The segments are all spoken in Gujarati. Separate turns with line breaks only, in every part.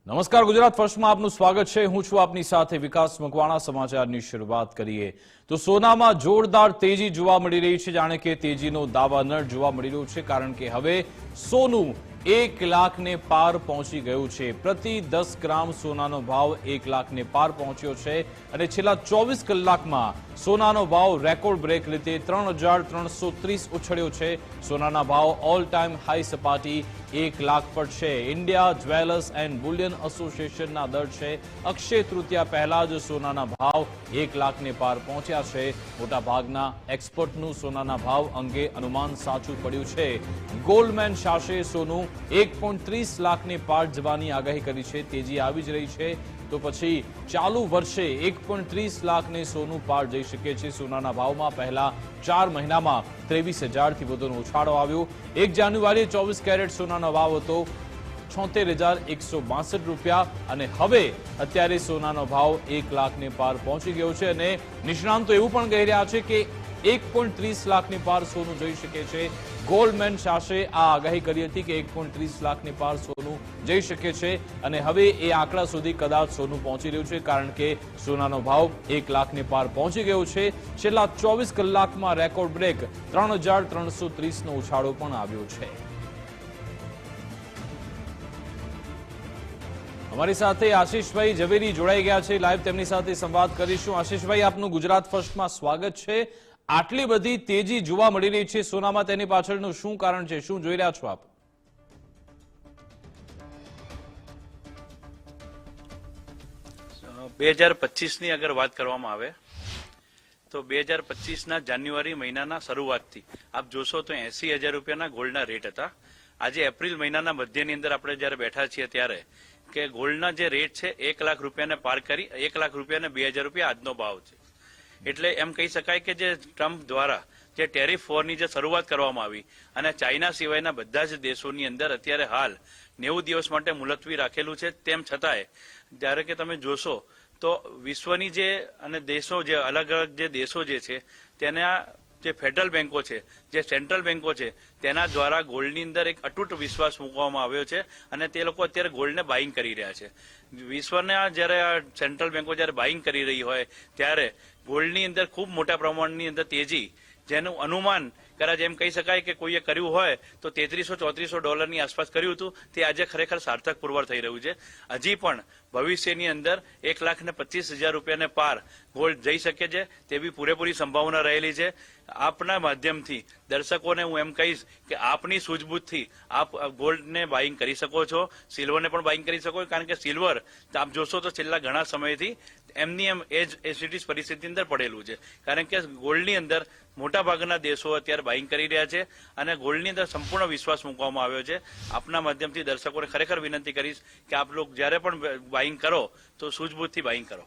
નમસ્કાર, ગુજરાત ફર્સ્ટમાં આપનું સ્વાગત છે। હું છું આપની સાથે વિકાસ મકવાણા। સમાચારની શરૂઆત કરીએ તો સોનામાં જોરદાર તેજી જોવા મળી રહી છે। જાણે કે તેજીનો દાવાનળ જોવા મળી રહ્યો છે, કારણ કે હવે સોનું 1 લાખને પાર પહોંચી ગયું છે। પ્રતિ 10 ગ્રામ સોનાનો ભાવ 1 લાખને પાર પહોંચ્યો છે અને છેલ્લા 24 કલાકમાં સોનાનો ભાવ રેકોર્ડ બ્રેક રીતે 3330 ઉછળ્યો છે। સોનાના ભાવ ઓલ ટાઈમ હાઈ સપાટી 1 લાખ પર છે। ઇન્ડિયા જ્વેલર્સ એન્ડ બુલિયન એસોસિએશનના દર છે અક્ષય તૃતીયા પહેલા જ સોનાના ભાવ 1 લાખને પાર પહોંચ્યા છે। મોટાભાગના એક્સપર્ટનું સોનાના ભાવ અંગે અનુમાન સાચું પડ્યું છે। ગોલ્ડમેન શાસે સોનું 1.30 લાખને પાર જવાની આગાહી કરી છે। તેજી આવી જ રહી છે તો પછી ચાલુ વર્ષે 1.30 લાખને સોનું પાર જઈ શકે છે। સોનાના ભાવમાં પહેલા 4 મહિનામાં 23,000થી વધુનો ઉછાળો આવ્યો। 1 જાન્યુઆરીએ 24 કેરેટ સોનાનો ભાવ હતો 76,162 રૂપિયા અને હવે અત્યારે સોનાનો ભાવ 1 લાખને પાર પહોંચી ગયો છે અને નિષ્ણાંતો એવું પણ કહી રહ્યા છે કે 1.30 લાખની પાર સોનું જઈ શકે છે। ગોલ્ડમેન શાસે આ આગાહી કરી હતી કે 1.30 લાખની પાર સોનું જઈ શકે છે અને હવે એ આંકડા સુધી કદાચ સોનું પહોંચી રહ્યું છે, કારણ કે સોનાનો ભાવ 1 લાખને પાર પહોંચી ગયો છે। છેલ્લા 24 કલાકમાં રેકોર્ડ બ્રેક 3330નો ઉછાળો પણ આવ્યો છે। हमारी साथे आशीषभाई झवेरी जोड़ाई गया है। लाइव तेमनी साथे संवाद करीशुं। आशीषभाई, आपनु गुजरात फर्स्ट में स्वागत है। आटली बधी तेजी जोवा मळी रही है सोनामां, तेनी पाछळनुं शुं कारण छे, शुं जोई रह्या छो आप?
2025 ની अगर बात करवामां आवे तो 2025 ना जान्युआरी महीनाना शरूआतथी आप जोशो तो 80,000 રૂપિયાના ગોલ્ડના રેટ હતા। આજે એપ્રિલ મહિનાના મધ્યની અંદર આપણે જ્યારે બેઠા છીએ ત્યારે કે ગોલ્ડના જે રેટ છે 1 લાખ રૂપિયાને પાર કરી 1 લાખ રૂપિયાને 2,000 રૂપિયા આજનો ભાવ છે। એટલે એમ કહી શકાય કે જે ટ્રમ્પ દ્વારા જે ટેરિફ વોરની જે શરૂઆત કરવામાં આવી અને ચાઇના સિવાયના બધા જ દેશોની અંદર અત્યારે હાલ 90 દિવસ માટે મુલતવી રાખેલું છે, તેમ છતાંય જ્યારે કે તમે જોશો તો વિશ્વની જે અને દેશો જે અલગ અલગ જે દેશો જે છે તેના જે ફેડરલ બેન્કો છે, જે સેન્ટ્રલ બેન્કો છે, તેના દ્વારા ગોલ્ડની અંદર એક અતૂટ વિશ્વાસ મૂકવામાં આવ્યો છે અને તે લોકો અત્યારે ગોલ્ડને બાઇંગ કરી રહ્યા છે। વિશ્વના જ્યારે આ સેન્ટ્રલ બેન્કો જ્યારે બાઇંગ કરી રહી હોય ત્યારે ગોલ્ડની અંદર ખૂબ મોટા પ્રમાણની અંદર તેજી, જેનું અનુમાન કદાચ એમ કહી શકાય કે કોઈએ કર્યું હોય તો $3300-3400 આસપાસ કર્યું હતું, તે આજે ખરેખર સાર્થક પુરવાર થઈ રહ્યું છે। હજી પણ ભવિષ્યની અંદર 1,25,000 રૂપિયાને પાર ગોલ્ડ જઈ શકે છે તેવી પૂરેપૂરી સંભાવના રહેલી છે। આપના માધ્યમથી દર્શકોને હું એમ કહીશ કે આપની સૂઝબૂછથી આપ ગોલ્ડને બાઇંગ કરી શકો છો, સિલ્વરને પણ બાઇંગ કરી શકો છો, કારણ કે સિલ્વર આપ જોશો તો છેલ્લા ઘણા સમયથી એમની એમ એસિડિટી પરિસ્થિતિ અંદર પડેલું છે, કારણ કે ગોલ્ડની અંદર મોટાભાગના દેશો અત્યારે બાઇંગ કરી રહ્યા છે અને ગોલ્ડની અંદર સંપૂર્ણ વિશ્વાસ મૂકવામાં આવ્યો છે। આપના માધ્યમથી દર્શકોને ખરેખર વિનંતી કરીશ કે આપ લોકો જ્યારે પણ બાઇંગ કરો તો સૂઝબૂછથી બાઇંગ કરો।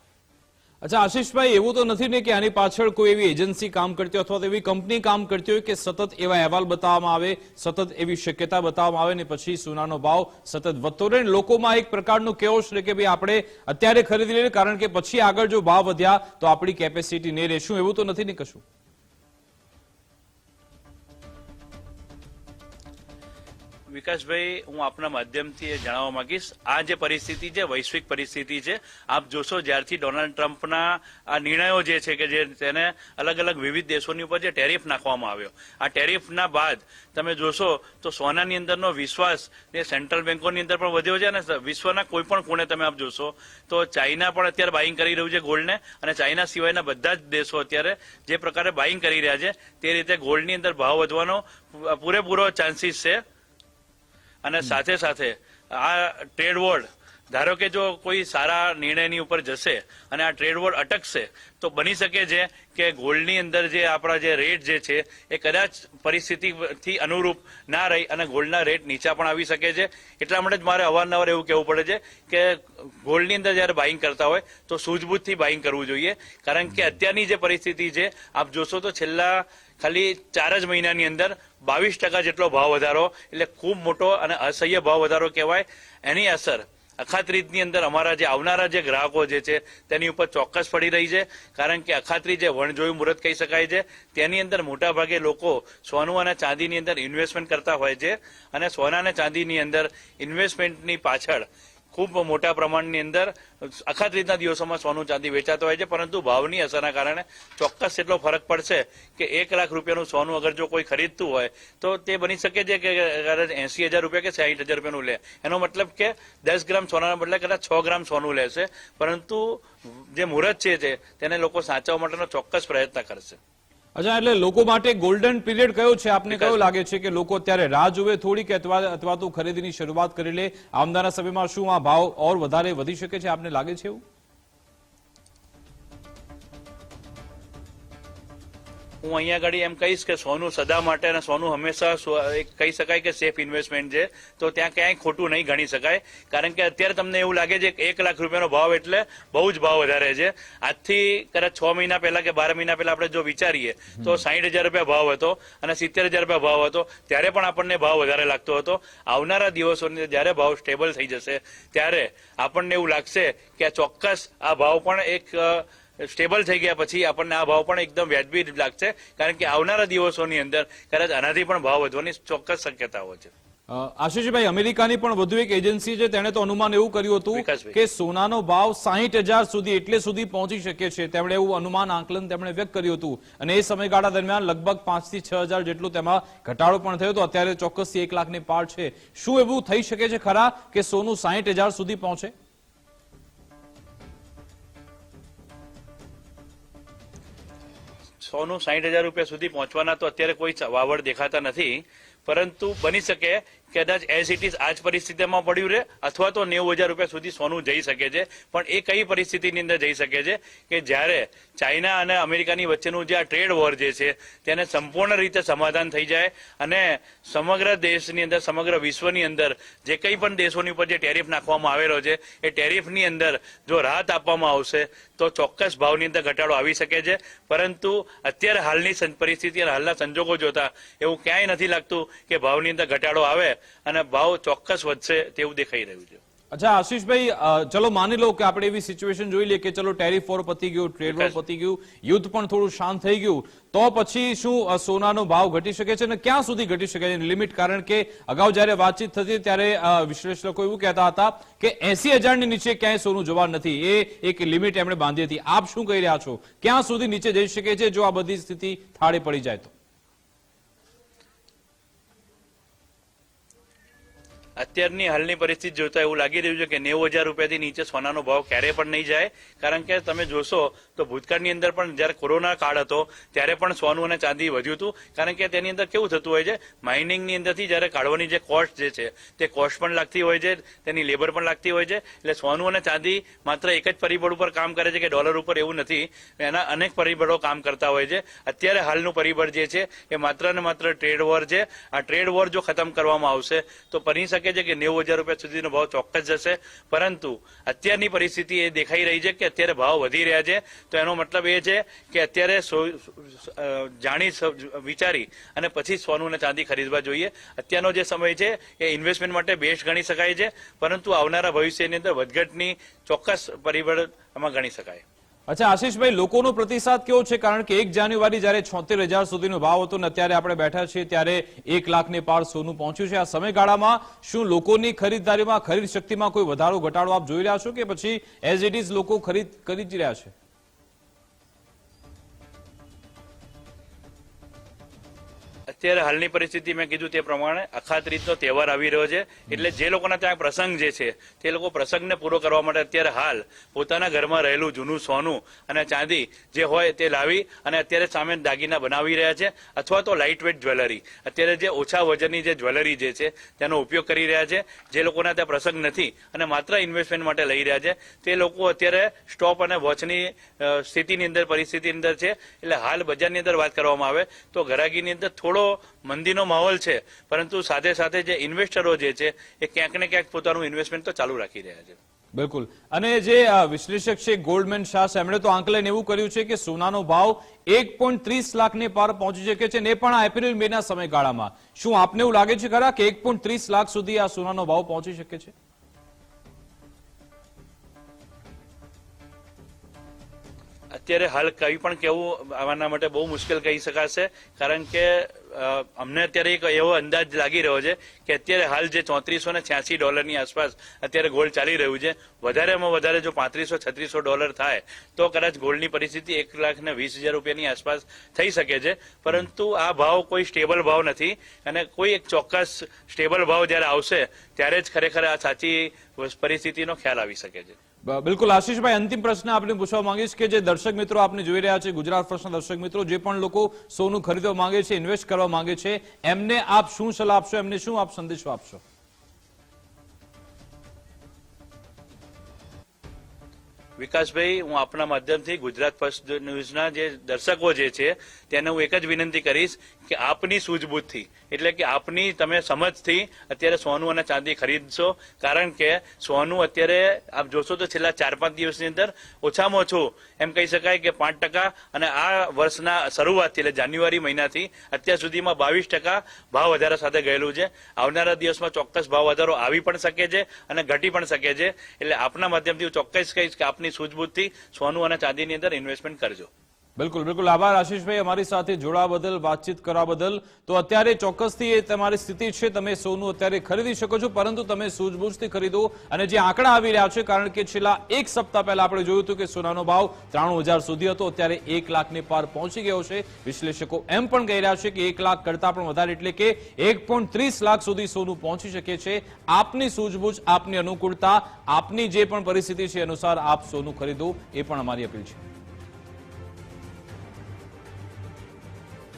अच्छा आशीषभाई, એવું તો નથી ને કે આની પાછળ કોઈ એવી એજન્સી કામ કરતી હોય અથવા તો એવી કંપની કામ કરતી હોય કે સતત એવા અહેવાલ બતાવવામાં આવે, સતત એવી શક્યતા બતાવવામાં આવે ને પછી સોનાનો ભાવ સતત વધતો રહે? લોકોમાં એક પ્રકારનો કેઓસ રહે કે ભાઈ આપણે અત્યારે ખરીદી લઈએ કારણ કે પછી આગળ જો ભાવ વધ્યા તો આપણી કેપેસિટી નહીં રહેશું, એવું તો નથી ને કશું?
વિકાસભાઈ, હું આપના માધ્યમથી જણાવવા માંગીશ, આ જે પરિસ્થિતિ છે વૈશ્વિક પરિસ્થિતિ છે। આપ જોશો જ્યારથી ડોનાલ્ડ ટ્રમ્પના આ નિર્ણયો જે છે કે જે તેને અલગ અલગ વિવિધ દેશોની ઉપર જે ટેરિફ નાખવામાં આવ્યો, આ ટેરિફના બાદ તમે જોશો તો સોનાની અંદરનો વિશ્વાસ એ સેન્ટ્રલ બેન્કોની અંદર પણ વધ્યો છે અને વિશ્વના કોઈ પણ ખૂણે તમે આપ જોશો તો ચાઇના પણ અત્યારે બાઇંગ કરી રહ્યું છે ગોલ્ડને અને ચાઇના સિવાયના બધા જ દેશો અત્યારે જે પ્રકારે બાઇંગ કરી રહ્યા છે તે રીતે ગોલ્ડની અંદર ભાવ વધવાનો પૂરેપૂરો ચાન્સીસ છે। અને સાથે સાથે આ ટ્રેડ વોર, ધારો કે જો કોઈ સારા નિર્ણયની ઉપર જશે અને આ ટ્રેડ વોર અટકશે તો બની શકે છે કે ગોલ્ડની અંદર જે આપણા જે રેટ જે છે એ કદાચ પરિસ્થિતિથી અનુરૂપ ના રહી અને ગોલ્ડના રેટ નીચા પણ આવી શકે છે। એટલા માટે જ મારે અવારનવાર એવું કહેવું પડે છે કે ગોલ્ડની અંદર જ્યારે બાઇંગ કરતા હોય તો સૂઝબૂછથી બાઇંગ કરવું જોઈએ, કારણ કે અત્યારની જે પરિસ્થિતિ છે આપ જોશો તો છેલ્લા ખાલી 4 જ મહિનાની અંદર 22% જેટલો ભાવ વધારો, એટલે ખૂબ મોટો અને અસહ્ય ભાવ વધારો કહેવાય। એની અસર અખાત્રીજની અંદર અમારા જે આવનારા જે ગ્રાહકો જે છે તેની ઉપર ચોક્કસ પડી રહી છે, કારણ કે અખાત્રીજ જે વણજોયું મુહૂર્ત કહી શકાય છે તેની અંદર મોટાભાગે લોકો સોનું અને ચાંદીની અંદર ઇન્વેસ્ટમેન્ટ કરતા હોય છે અને સોના અને ચાંદીની અંદર ઇન્વેસ્ટમેન્ટની પાછળ ખૂબ મોટા પ્રમાણની અંદર અખાત્રીજના દિવસોમાં સોનું ચાંદી વેચાતો હોય છે, પરંતુ ભાવની અસરના કારણે ચોક્કસ એટલો ફરક પડશે કે 1 લાખ રૂપિયાનું સોનું અગર જો કોઈ ખરીદતું હોય તો તે બની શકે છે કે 80,000 રૂપિયા કે 60,000 રૂપિયાનું લે. એનો મતલબ કે 10 ગ્રામ સોનાના બદલે કદાચ 6 ગ્રામ સોનું લેશે, પરંતુ જે મુહૂર્ત છે તેને લોકો સાચવવા માટેનો ચોક્કસ પ્રયત્ન કરશે.
અચ્છા, એટલે લોકો માટે ગોલ્ડન પીરિયડ કયો છે? આપને કયો લાગે છે કે લોકો અત્યારે રાહ જોવે થોડીક અથવા તો ખરીદીની શરૂઆત કરી લે? આવનારા સમયમાં શું આ ભાવ ઓર વધારે વધી શકે છે? આપને લાગે છે એવું?
હું અહીંયા આગળ એમ કહીશ કે સોનું સદા માટે અને સોનું હંમેશા કહી શકાય કે સેફ ઇન્વેસ્ટમેન્ટ છે, તો ત્યાં ક્યાંય ખોટું નહીં ગણી શકાય. કારણ કે અત્યારે તમને એવું લાગે છે કે 1 લાખ રૂપિયાનો ભાવ એટલે બહુ જ ભાવ વધારે છે. આજથી કદાચ 6 મહિના પહેલા કે 12 મહિના પહેલા આપણે જો વિચારીએ તો 60,000 રૂપિયા ભાવ હતો અને 70,000 રૂપિયા ભાવ હતો, ત્યારે પણ આપણને ભાવ વધારે લાગતો હતો. આવનારા દિવસોની જયારે ભાવ સ્ટેબલ થઈ જશે ત્યારે આપણને એવું લાગશે કે ચોક્કસ આ ભાવ પણ એક સ્ટેબલ થઈ ગયા પછી આપણને આ ભાવ પણ એકદમ વ્યાજબી લાગશે. કારણ કે આવનારા દિવસોની અંદર કદાચ આનાથી પણ ભાવ વધવાની ચોક્કસ શક્યતાઓ છે.
આશીષભાઈ, અમેરિકાની પણ વધુ એક એજન્સી છે, તેણે તો અનુમાન એવું કર્યું હતું કે સોનાનો ભાવ 60,000 સુધી એટલે સુધી પહોંચી શકે છે. તેમણે એવું અનુમાન આંકલન તેમણે વ્યક્ત કર્યું હતું અને એ સમયગાળા દરમિયાન લગભગ 5 થી 6,000 જેટલું તેમાં ઘટાડો પણ થયો હતો. અત્યારે ચોક્કસથી 1 લાખની પાર છે. શું એવું થઈ શકે છે ખરા કે સોનું 60,000 સુધી પહોંચે?
સોનું 60,000 રૂપિયા સુધી પહોંચવાના તો અત્યારે કોઈ વાવડ દેખાતા નથી, પરંતુ બની શકે કદાચ એઝ ઇટ ઇઝ આ જ પરિસ્થિતિમાં પડ્યું રહે અથવા તો 90,000 રૂપિયા સુધી સોનું જઈ શકે છે. પણ એ કઈ પરિસ્થિતિની અંદર જઈ શકે છે કે જ્યારે ચાઇના અને અમેરિકાની વચ્ચેનું જે આ ટ્રેડ વોર જે છે તેને સંપૂર્ણ રીતે સમાધાન થઈ જાય અને સમગ્ર દેશની અંદર, સમગ્ર વિશ્વની અંદર જે કંઈ પણ દેશોની ઉપર જે ટેરિફ નાખવામાં આવેલો છે એ ટેરિફની અંદર જો રાહત આપવામાં આવશે તો ચોક્કસ ભાવની અંદર ઘટાડો આવી શકે છે. પરંતુ અત્યારે હાલની પરિસ્થિતિ અને હાલના સંજોગો જોતા એવું ક્યાંય નથી લાગતું કે ભાવની અંદર ઘટાડો આવે અને ભાવ ચોક્કસ વધશે તેવું દેખાઈ રહ્યું છે.
અચ્છા આશીષભાઈ, ચલો માની લો કે આપણે એવી સિચ્યુએશન જોઈ લઈએ કે ચલો ટેરિફ વોર પતી ગયું, ટ્રેડ વોર પતી ગયું, યુદ્ધ પણ થોડું શાંત થઈ ગયું, તો પછી શું સોનાનો ભાવ ઘટી શકે છે અને ક્યાં સુધી ઘટી શકે છે લિમિટ? કારણ કે અગાઉ જયારે વાતચીત થતી ત્યારે વિશ્લેષકો એવું કહેતા હતા કે 80,000 ની નીચે ક્યાંય સોનું જવા નથી, એ એક લિમિટ એમણે બાંધી હતી. આપ શું કહી રહ્યા છો? ક્યાં સુધી નીચે જઈ શકે છે જો આ બધી સ્થિતિ થાળે પડી જાય તો?
અત્યારની હાલની પરિસ્થિતિ જોતા એવું લાગી રહ્યું છે કે 90,000 રૂપિયાથી નીચે સોનાનો ભાવ ક્યારેય પણ નહીં જાય. કારણ કે તમે જોશો તો ભૂતકાળની અંદર પણ જયારે કોરોના કાળ હતો ત્યારે પણ સોનું અને ચાંદી વધ્યું હતું. કારણ કે તેની અંદર કેવું થતું હોય છે, માઇનિંગની અંદરથી જયારે કાઢવાની જે કોસ્ટ જે છે તે કોસ્ટ પણ લાગતી હોય છે, તેની લેબર પણ લાગતી હોય છે. એટલે સોનું અને ચાંદી માત્ર એક જ પરિબળ ઉપર કામ કરે છે કે ડોલર ઉપર, એવું નથી. એના અનેક પરિબળો કામ કરતા હોય છે. અત્યારે હાલનું પરિબળ જે છે એ માત્ર ને માત્ર ટ્રેડ વોર છે. આ ટ્રેડ વોર જો ખતમ કરવામાં આવશે તો બની શકે છે કે 90,000 રૂપિયા સુધીનો ભાવ ચોક્કસ જશે. પરંતુ અત્યારની પરિસ્થિતિ એ દેખાઈ રહી છે કે અત્યારે ભાવ વધી રહ્યા છે, તો એનો મતલબ એ છે કે અત્યારે જાણી વિચારી અને પછી સોનું અને ચાંદી ખરીદવા જોઈએ. અત્યારનો જે સમય છે એ ઇન્વેસ્ટમેન્ટ માટે બેસ્ટ ગણી શકાય છે, પરંતુ આવનારા ભવિષ્યની અંદર વધઘટની ચોક્કસ પરિબળ આમાં ગણી શકાય.
અચ્છા આશીષભાઈ, લોકોનો પ્રતિસાદ કેવો છે? કારણ કે 1 જાન્યુઆરી જયારે 76,000 સુધીનો ભાવ હતો ને અત્યારે આપણે બેઠા છીએ ત્યારે 1 લાખને પાર સોનું પહોંચ્યું છે. આ સમયગાળામાં શું લોકોની ખરીદદારીમાં, ખરીદ શક્તિમાં કોઈ વધારો ઘટાડો આપ જોઈ રહ્યા છો કે પછી એઝ ઇટ ઇઝ લોકો ખરીદ કરી જ રહ્યા છે?
અત્યારે હાલની પરિસ્થિતિ મેં કીધું તે પ્રમાણે અખાત્રીજનો તહેવાર આવી રહ્યો છે, એટલે જે લોકોના ત્યાં પ્રસંગ જે છે તે લોકો પ્રસંગને પૂરો કરવા માટે અત્યારે હાલ પોતાના ઘરમાં રહેલું જૂનું સોનું અને ચાંદી જે હોય તે લાવી અને અત્યારે સામે દાગીના બનાવી રહ્યા છે, અથવા તો લાઇટ વેઇટ જ્વેલરી, અત્યારે જે ઓછા વજનની જે જ્વેલરી જે છે તેનો ઉપયોગ કરી રહ્યા છે. જે લોકોના ત્યાં પ્રસંગ નથી અને માત્ર ઇન્વેસ્ટમેન્ટ માટે લઈ રહ્યા છે તે લોકો અત્યારે સ્ટોપ અને વોચની સ્થિતિની અંદર, પરિસ્થિતિની અંદર છે. એટલે હાલ બજારની અંદર વાત કરવામાં આવે તો ઘરાગીની અંદર થોડો મંદીનો માહોલ છે, પરંતુ સાથે સાથે જે ઇન્વેસ્ટરો જે છે એ ક્યાંક ને ક્યાંક પોતાનું ઇન્વેસ્ટમેન્ટ તો ચાલુ રાખી રહ્યા છે.
બિલકુલ. અને જે વિશ્લેષક છે ગોલ્ડમેન સાચસ, એમણે તો આંકલન એવું કર્યું છે કે સોનાનો ભાવ 1.30 લાખને પાર પહોંચી શકે છે ને પણ આ એપ્રિલ મે ના સમયગાળામાં. શું આપને એવું લાગે છે ખરા કે 1.30 લાખ સુધી આ સોનાનો ભાવ પહોંચી શકે છે?
અત્યારે હાલ કંઈ પણ કહેવું આના માટે બહુ મુશ્કેલ કહી શકાશે. કારણ કે અમને અત્યારે એક એવો અંદાજ લાગી રહ્યો છે કે અત્યારે હાલ જે $3486 આસપાસ અત્યારે ગોલ્ડ ચાલી રહ્યું છે, વધારેમાં વધારે જો $3500-3600 થાય તો કદાચ ગોલ્ડની પરિસ્થિતિ 1,20,000 રૂપિયાની આસપાસ થઈ શકે છે. પરંતુ આ ભાવ કોઈ સ્ટેબલ ભાવ નથી અને કોઈ એક ચોક્કસ સ્ટેબલ ભાવ જયારે આવશે ત્યારે જ ખરેખર આ સાચી પરિસ્થિતિનો ખ્યાલ આવી શકે છે.
બિલકુલ આશીષભાઈ, અંતિમ પ્રશ્ન આપને પૂછવા માંગીશ કે જે દર્શક મિત્રો આપને જોઈ રહ્યા છે, ગુજરાત ફર્સ્ટના દર્શક મિત્રો, જે પણ લોકો સોનું ખરીદવા માંગે છે, ઇન્વેસ્ટ કરવા માંગે છે, એમને આપ શું સલાહ આપશો, એમને શું આપ સંદેશો આપશો?
વિકાસભાઈ, હું આપના માધ્યમથી ગુજરાત ફર્સ્ટ ન્યૂઝના જે દર્શકો જે છે તેને હું એક જ વિનંતી કરીશ કે આપની સૂઝબૂછથી, એટલે કે આપની તમે સમજથી અત્યારે સોનું અને ચાંદી ખરીદશો. કારણ કે સોનું અત્યારે આપ જોશો તો છેલ્લા 4-5 દિવસની અંદર ઓછામાં ઓછું એમ કહી શકાય કે 5%, અને આ વર્ષના શરૂઆતથી એટલે જાન્યુઆરી મહિનાથી અત્યાર સુધીમાં 22% ભાવ વધારા સાથે ગયેલું છે. આવનારા દિવસમાં ચોક્કસ ભાવ વધારો આવી પણ શકે છે અને ઘટી પણ શકે છે. એટલે આપના માધ્યમથી હું ચોક્કસ કહીશ કે આપની સૂઝબૂછથી સોનું અને ચાંદીની અંદર ઇન્વેસ્ટમેન્ટ કરજો.
બિલકુલ બિલકુલ, આભાર આશીષભાઈ અમારી સાથે જોડાવા બદલ, વાતચીત કરવા બદલ. તો અત્યારે ચોક્કસથી એ તમારી સ્થિતિ છે, તમે સોનું અત્યારે ખરીદી શકો છો, પરંતુ તમે સૂઝબૂછથી ખરીદો. અને જે આંકડા આવી રહ્યા છે, કારણ કે છેલ્લા એક સપ્તાહ પહેલા આપણે જોયું હતું કે સોનાનો ભાવ 93,000 સુધી હતો, અત્યારે 1 લાખની પાર પહોંચી ગયો છે. વિશ્લેષકો એમ પણ કહી રહ્યા છે કે 1 લાખ કરતા પણ વધારે, એટલે કે 1.30 લાખ સુધી સોનું પહોંચી શકે છે. આપની સૂઝબૂછ, આપની અનુકૂળતા, આપની જે પણ પરિસ્થિતિ છે અનુસાર આપ સોનું ખરીદો, એ પણ અમારી અપીલ છે.